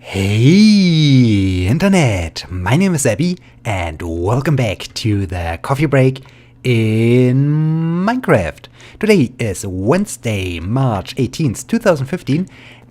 Hey Internet, my name is Sebbi and welcome back to the coffee break in Minecraft. Today is Wednesday, March 18th, 2015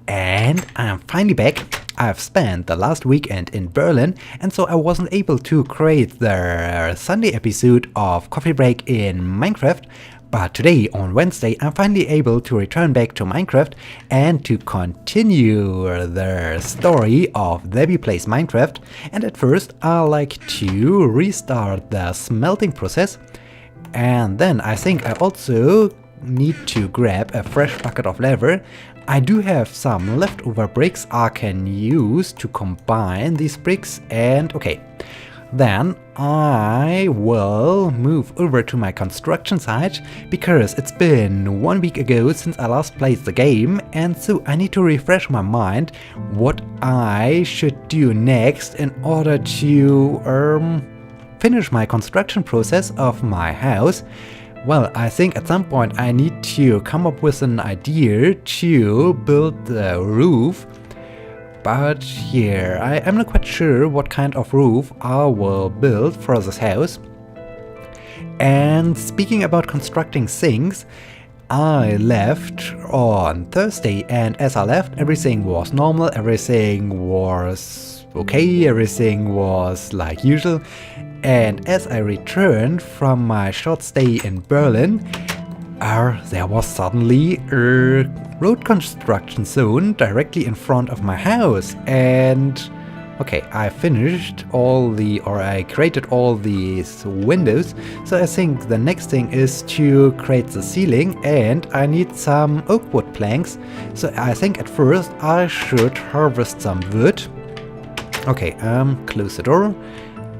and I'm finally back. I've spent the last weekend in Berlin and so I wasn't able to create the Sunday episode of Coffee Break in Minecraft. But today, on Wednesday, I'm finally able to return back to Minecraft and to continue the story of Sebbi Plays Minecraft. And at first, I like to restart the smelting process. And then I think I also need to grab a fresh bucket of lava. I do have some leftover bricks I can use to combine these bricks and okay. Then I will move over to my construction site because it's been 1 week ago since I last played the game and so I need to refresh my mind what I should do next in order to finish my construction process of my house. Well, I think at some point I need to come up with an idea to build the roof. But yeah, I'm not quite sure what kind of roof I will build for this house. And speaking about constructing things, I left on Thursday and as I left everything was normal, everything was okay, everything was like usual. And as I returned from my short stay in Berlin, there was suddenly a road construction zone directly in front of my house and okay, I finished I created all these windows, so I think the next thing is to create the ceiling and I need some oak wood planks, so I think at first I should harvest some wood. Okay, close the door.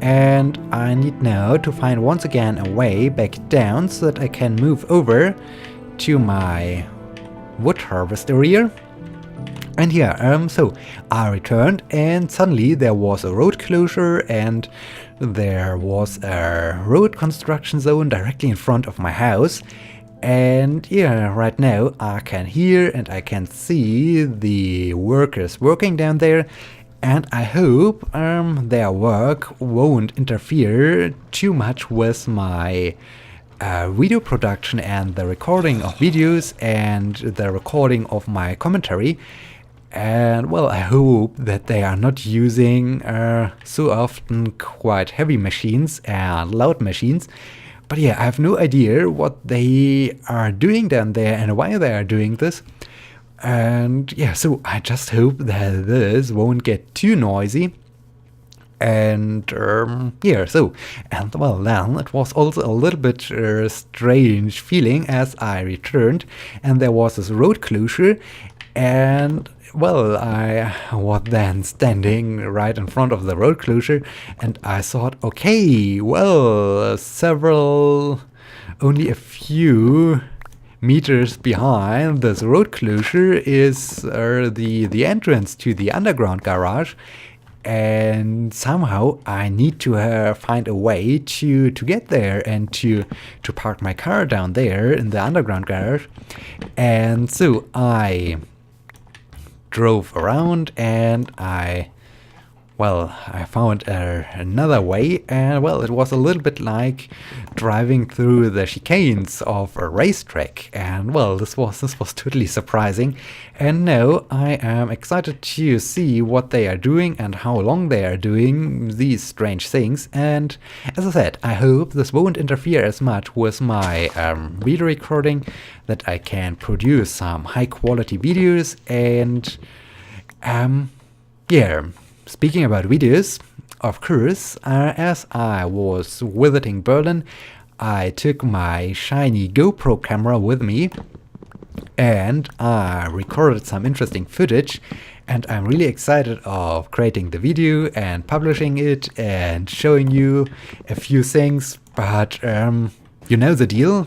And I need now to find once again a way back down so that I can move over to my wood harvest area. And yeah, so I returned and suddenly there was a road closure and there was a road construction zone directly in front of my house. And yeah, right now I can hear and I can see the workers working down there. And I hope their work won't interfere too much with my video production and the recording of videos and the recording of my commentary. And well, I hope that they are not using so often quite heavy machines and loud machines. But yeah, I have no idea what they are doing down there and why they are doing this. And yeah, so I just hope that this won't get too noisy. And yeah, so, and well, then it was also a little bit strange feeling as I returned and there was this road closure and well, I was then standing right in front of the road closure and I thought, okay, well, only a few meters behind this road closure is the entrance to the underground garage, and somehow I need to find a way to get there and to park my car down there in the underground garage. And so I drove around and I found another way, and well, it was a little bit like driving through the chicanes of a racetrack, and well, this was totally surprising. And now I am excited to see what they are doing and how long they are doing these strange things. And as I said, I hope this won't interfere as much with my video recording, that I can produce some high quality videos. And yeah, speaking about videos, of course, as I was visiting Berlin, I took my shiny GoPro camera with me and I recorded some interesting footage, and I'm really excited of creating the video and publishing it and showing you a few things, but you know the deal.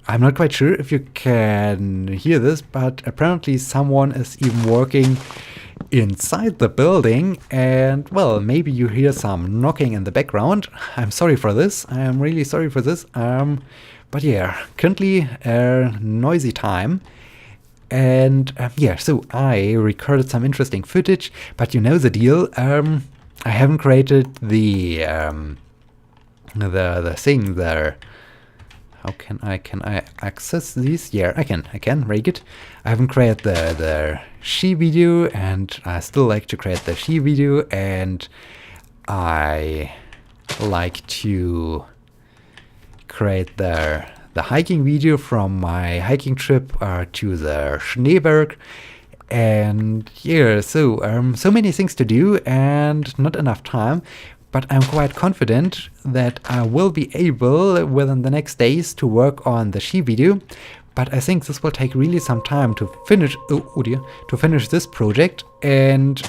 I'm not quite sure if you can hear this, but apparently someone is even working inside the building, and well, maybe you hear some knocking in the background. I'm sorry for this. I'm really sorry for this. But yeah, currently a noisy time. And yeah, so I recorded some interesting footage, but you know the deal. I haven't created the thing there. How can I access these? Yeah, I can rake it. I haven't created the she video, and I still like to create the she video, and I like to create the hiking video from my hiking trip to the Schneeberg. And yeah, so many things to do and not enough time. But I'm quite confident that I will be able within the next days to work on the she video. But I think this will take really some time to finish. Oh dear, to finish this project. And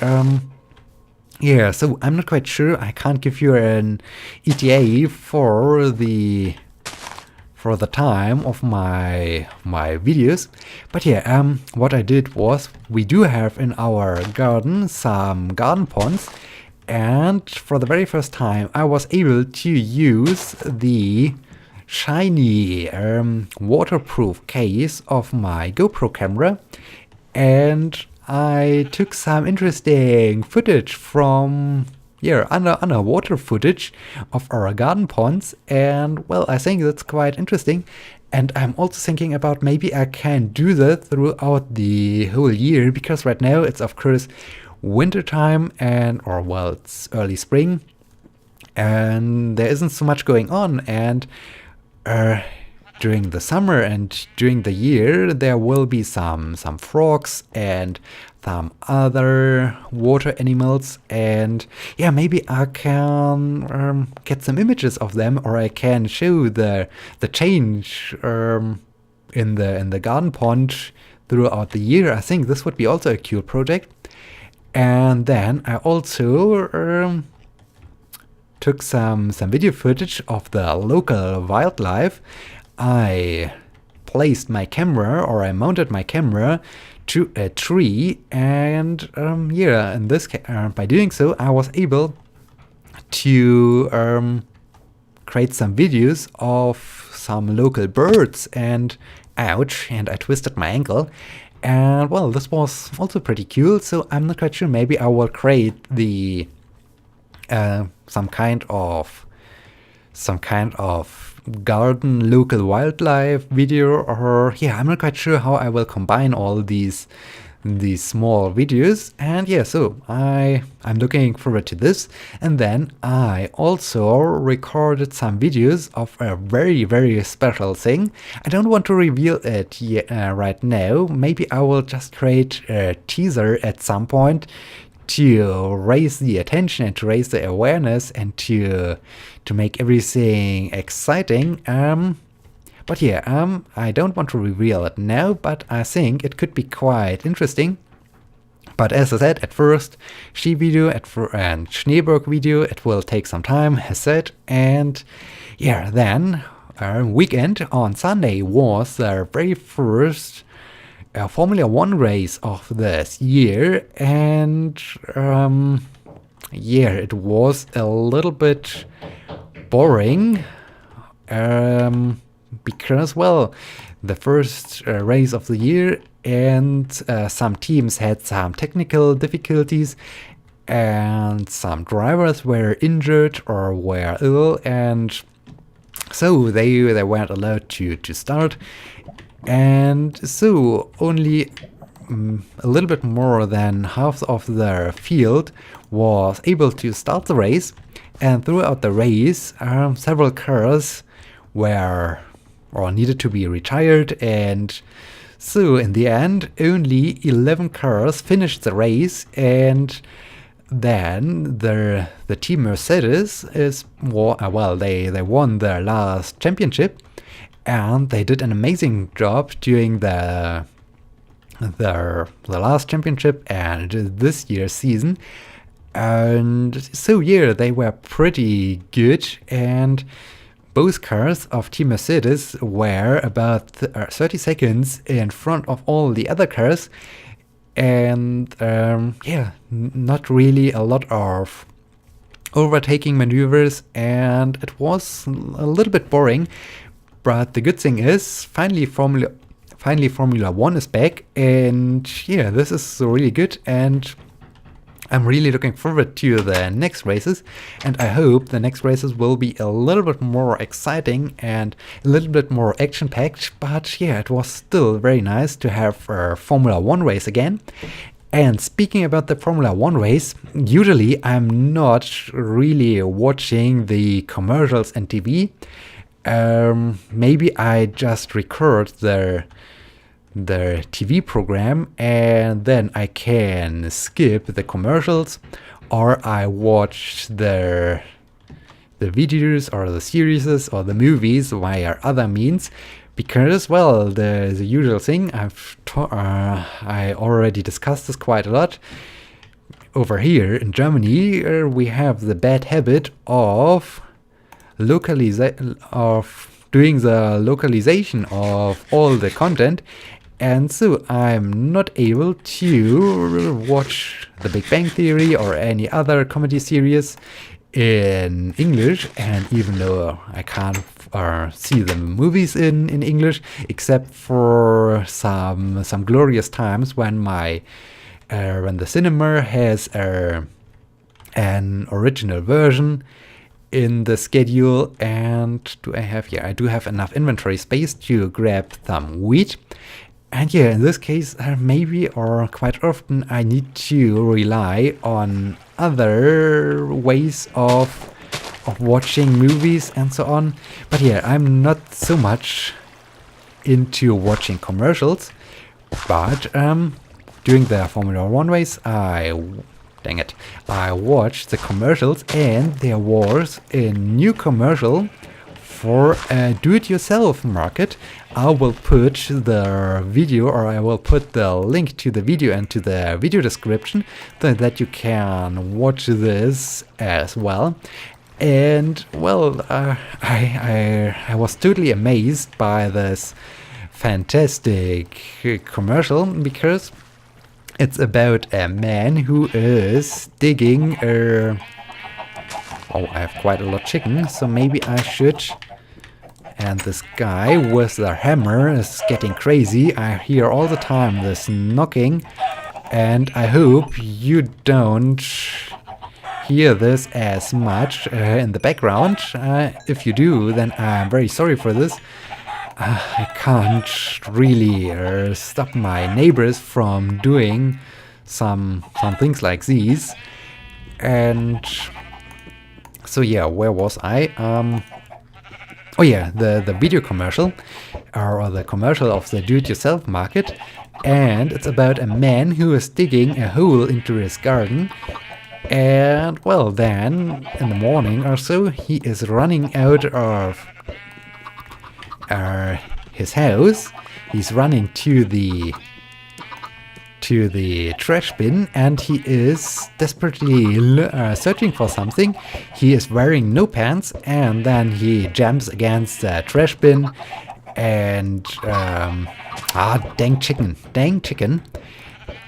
yeah, so I'm not quite sure. I can't give you an ETA for the time of my videos. But yeah, what I did was, we do have in our garden some garden ponds. And for the very first time, I was able to use the shiny waterproof case of my GoPro camera, and I took some interesting footage from underwater footage of our garden ponds, and well, I think that's quite interesting. And I'm also thinking about maybe I can do that throughout the whole year, because right now it's of course winter time, or well, it's early spring, and there isn't so much going on. And during the summer and during the year, there will be some frogs and some other water animals, and yeah, maybe I can get some images of them, or I can show the change in the garden pond throughout the year. I think this would be also a cool project. And then I also took some video footage of the local wildlife. I placed my camera, or I mounted my camera to a tree, and yeah, in this by doing so, I was able to create some videos of some local birds. And ouch, and I twisted my ankle. And well, this was also pretty cool, so I'm not quite sure. Maybe I will create the some kind of garden local wildlife video, or yeah, I'm not quite sure how I will combine all these small videos. And yeah, so I'm looking forward to this. And then I also recorded some videos of a very, very special thing. I don't want to reveal it right now. Maybe I will just create a teaser at some point to raise the attention and to raise the awareness and to make everything exciting. But yeah, I don't want to reveal it now, but I think it could be quite interesting. But as I said, at first, she video and Schneeberg video, it will take some time, as said. And yeah, then weekend on Sunday was the very first Formula 1 race of this year. And yeah, it was a little bit boring. Because, well, the first race of the year, and some teams had some technical difficulties, and some drivers were injured or were ill, and so they weren't allowed to start. And so only a little bit more than half of the field was able to start the race, and throughout the race, several cars were or needed to be retired, and so in the end only 11 cars finished the race. And then the team Mercedes they won their last championship, and they did an amazing job during the last championship and this year's season. And so yeah, they were pretty good, and both cars of Team Mercedes were about 30 seconds in front of all the other cars. And yeah, not really a lot of overtaking maneuvers, and it was a little bit boring. But the good thing is, finally Formula finally Formula 1 is back, and yeah, this is really good, and I'm really looking forward to the next races, and I hope the next races will be a little bit more exciting and a little bit more action-packed. But yeah, it was still very nice to have a Formula 1 race again. And speaking about the Formula 1 race, usually I'm not really watching the commercials and TV. Maybe I just record their TV program and then I can skip the commercials, or I watch the videos or the series or the movies via other means, because well, the usual thing I already discussed this quite a lot. Over here in Germany, we have the bad habit of doing the localization of all the content, and so I'm not able to watch The Big Bang Theory or any other comedy series in English. And even though I can't see the movies in English, except for some glorious times when when the cinema has an original version in the schedule. And I do have enough inventory space to grab some wheat. And yeah, in this case, maybe or quite often I need to rely on other ways of watching movies and so on. But yeah, I'm not so much into watching commercials. But during the Formula 1 race, I watched the commercials, and there was a new commercial for a do-it-yourself market. I will put the video, or I will put the link to the video and to the video description so that you can watch this as well. And well, I was totally amazed by this fantastic commercial, because it's about a man who is digging a... Oh, I have quite a lot of chicken, so maybe I should... And this guy with the hammer is getting crazy. I hear all the time this knocking, and I hope you don't hear this as much in the background. If you do, then I'm very sorry for this. I can't really stop my neighbors from doing some things like these. And so yeah, where was I? Oh yeah, the video commercial, or the commercial of the do-it-yourself market, and it's about a man who is digging a hole into his garden, and well, then in the morning or so he is running out of his house. He's running to the trash bin, and he is desperately searching for something. He is wearing no pants, and then he jumps against the trash bin, and dang chicken.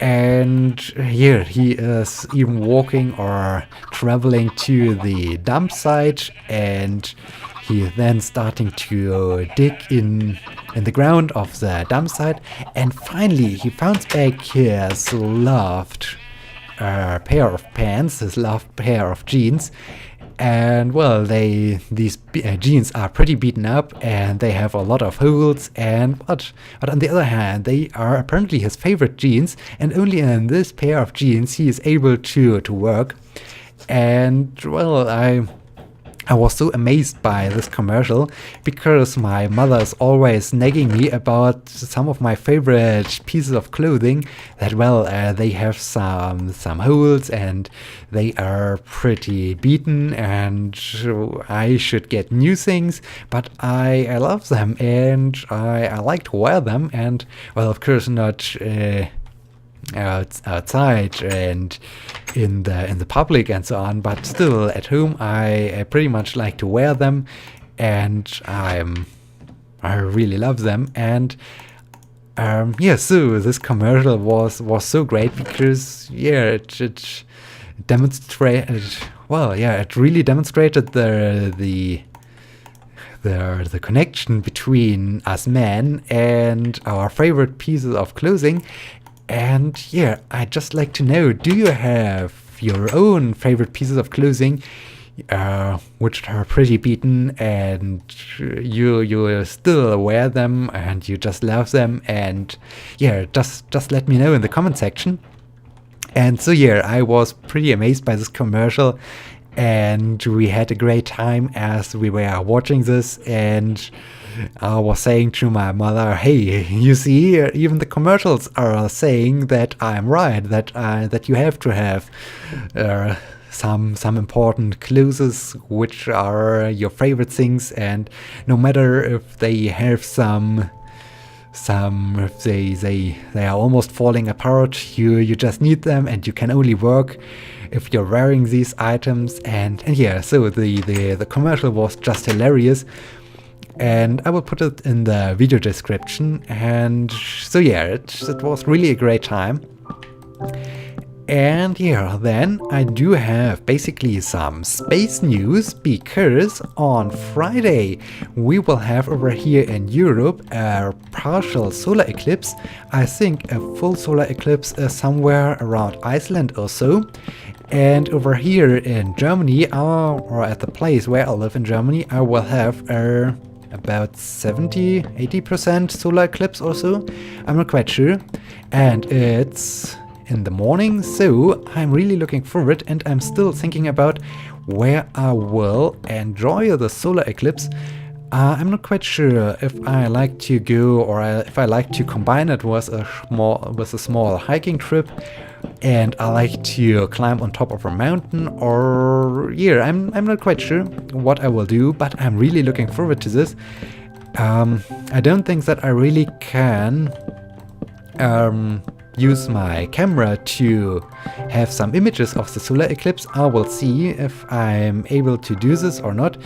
And here he is even walking or traveling to the dump site, and he then starting to dig in the ground of the dump site, and finally he found back his loved pair of pants, his loved pair of jeans. And well, these jeans are pretty beaten up, and they have a lot of holes, but on the other hand, they are apparently his favorite jeans, and only in this pair of jeans he is able to work. And well, I was so amazed by this commercial, because my mother is always nagging me about some of my favorite pieces of clothing that, well, they have some holes and they are pretty beaten, and I should get new things, but I love them, and I like to wear them, and well, of course not outside and in the public and so on, but still at home I pretty much like to wear them, and I really love them. And so this commercial was so great, because it demonstrated, it really demonstrated the the connection between us men and our favorite pieces of clothing. And yeah, I'd just like to know, do you have your own favorite pieces of clothing which are pretty beaten, and you still wear them and you just love them? And yeah, just let me know in the comment section. And so yeah, I was pretty amazed by this commercial, and we had a great time as we were watching this. And I was saying to my mother, hey, you see, even the commercials are saying that I'm right, that you have to have some important clothes which are your favorite things, and no matter if they have if they are almost falling apart, you just need them, and you can only work if you're wearing these items. And yeah, so the commercial was just hilarious, and I will put it in the video description. And so yeah, it was really a great time. And yeah, then I do have basically some space news, because on Friday we will have over here in Europe a partial solar eclipse. I think a full solar eclipse is somewhere around Iceland or so. And over here in Germany, or at the place where I live in Germany, I will have about 70-80% solar eclipse or so. I'm not quite sure. And it's in the morning, so I'm really looking forward, and I'm still thinking about where I will enjoy the solar eclipse. I'm not quite sure if I like to go, or if I like to combine it with a small hiking trip, and I like to climb on top of a mountain, or yeah, I'm not quite sure what I will do, but I'm really looking forward to this. I don't think that I really can use my camera to have some images of the solar eclipse. I will see if I'm able to do this or not.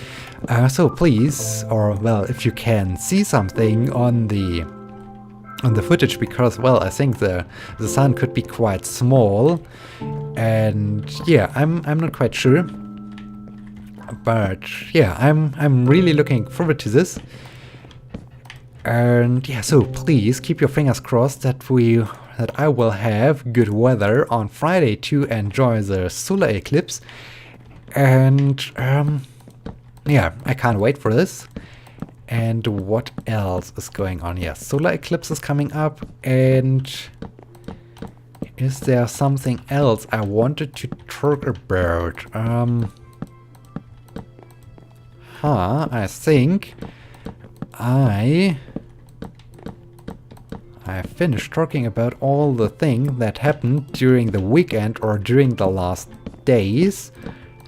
So please, or well, if you can see something on the footage, because well, I think the sun could be quite small, and yeah, I'm not quite sure. But yeah, I'm really looking forward to this. And yeah, so please keep your fingers crossed that I will have good weather on Friday to enjoy the solar eclipse. And yeah, I can't wait for this. And what else is going on? Yeah, solar eclipse is coming up. And is there something else I wanted to talk about? I think I finished talking about all the things that happened during the weekend or during the last days.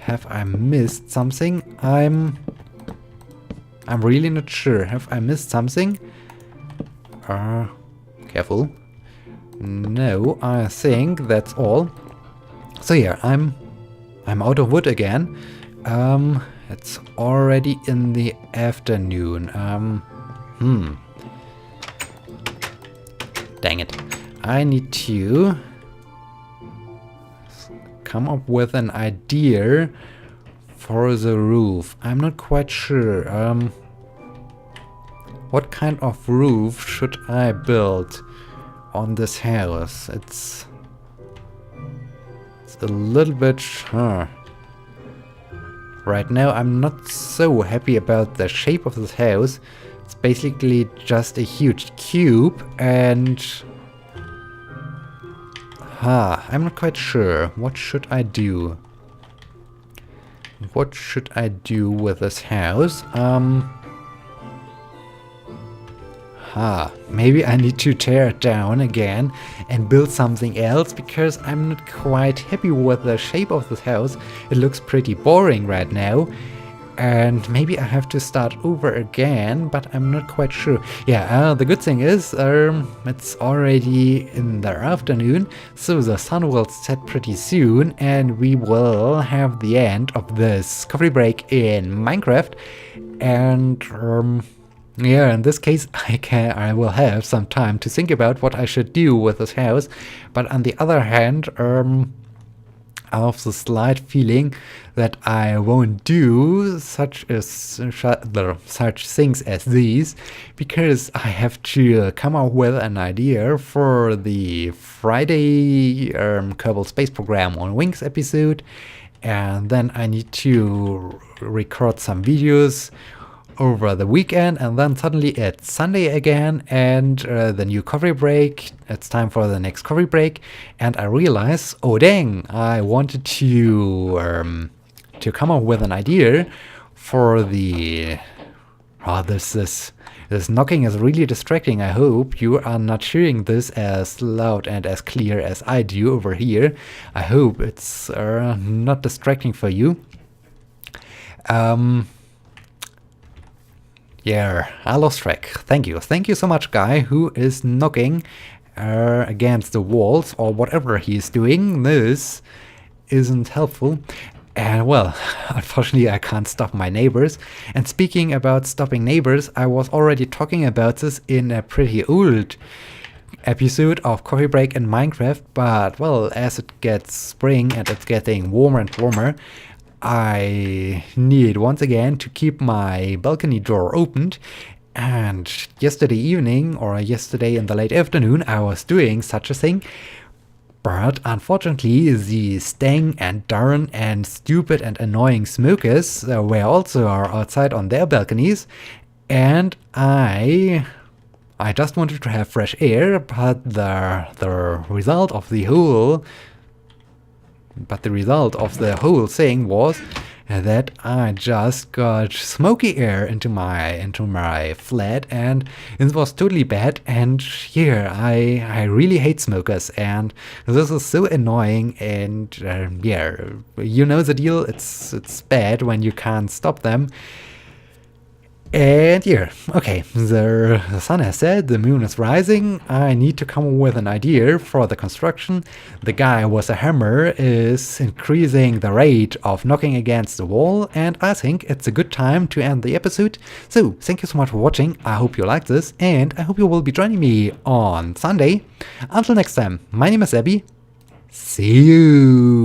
Have I missed something? I'm really not sure. Have I missed something? Careful. No, I think that's all. So yeah, I'm out of wood again. It's already in the afternoon. Dang it. I need to come up with an idea for the roof. I'm not quite sure. What kind of roof should I build on this house? It's a little bit... Right now I'm not so happy about the shape of this house. It's basically just a huge cube, and I'm not quite sure. What should I do? What should I do with this house? Maybe I need to tear it down again and build something else, because I'm not quite happy with the shape of this house. It looks pretty boring right now. And maybe I have to start over again, but I'm not quite sure. Yeah, the good thing is it's already in the afternoon, so the sun will set pretty soon, and we will have the end of this coffee break in Minecraft. And yeah, in this case, I will have some time to think about what I should do with this house. But on the other hand, of the slight feeling that I won't do such things as these, because I have to come up with an idea for the Friday Kerbal Space Program on Wings episode, and then I need to record some videos over the weekend, and then suddenly it's Sunday again, and the new coffee break. It's time for the next coffee break, and I realize, oh dang, I wanted to come up with an idea for the. Oh, this knocking is really distracting. I hope you are not hearing this as loud and as clear as I do over here. I hope it's not distracting for you. Yeah, I lost track. Thank you. Thank you so much, guy who is knocking against the walls or whatever he's doing. This isn't helpful. And well, unfortunately, I can't stop my neighbors. And speaking about stopping neighbors, I was already talking about this in a pretty old episode of Coffee Break in Minecraft. But well, as it gets spring and it's getting warmer and warmer, I need once again to keep my balcony door opened, and yesterday evening or yesterday in the late afternoon I was doing such a thing, but unfortunately the Stang and Darren and stupid and annoying smokers were also outside on their balconies, and I just wanted to have fresh air, but the result of the whole thing was that I just got smoky air into my flat, and it was totally bad. And yeah, I really hate smokers, and this is so annoying. And yeah, you know the deal. It's bad when you can't stop them. And yeah, okay, the sun has set, the moon is rising, I need to come up with an idea for the construction. The guy with a hammer is increasing the rate of knocking against the wall, and I think it's a good time to end the episode. So, thank you so much for watching, I hope you liked this, and I hope you will be joining me on Sunday. Until next time, my name is Sebbi, see you!